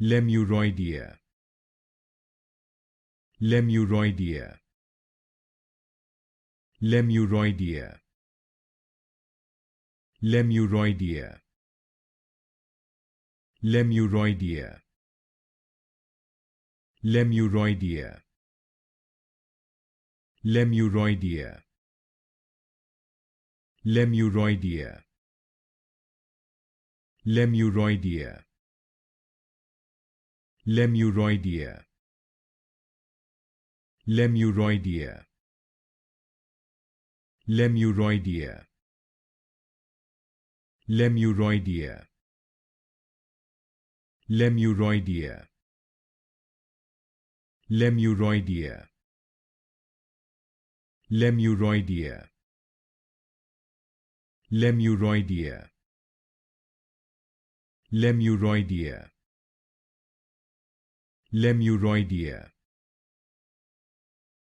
Lemuroidea. Lemuroidea. Lemuroidea. Lemuroidea. Lemuroidea. Lemuroidea. Lemuroidea. Lemuroidea. Lemuroidea. Lemuroidea. Lemuroidea. Lemuroidea. Lemuroidea. Lemuroidea. Lemuroidea. Lemuroidea. Lemuroidea. Lemuroidea. Lemuroidea.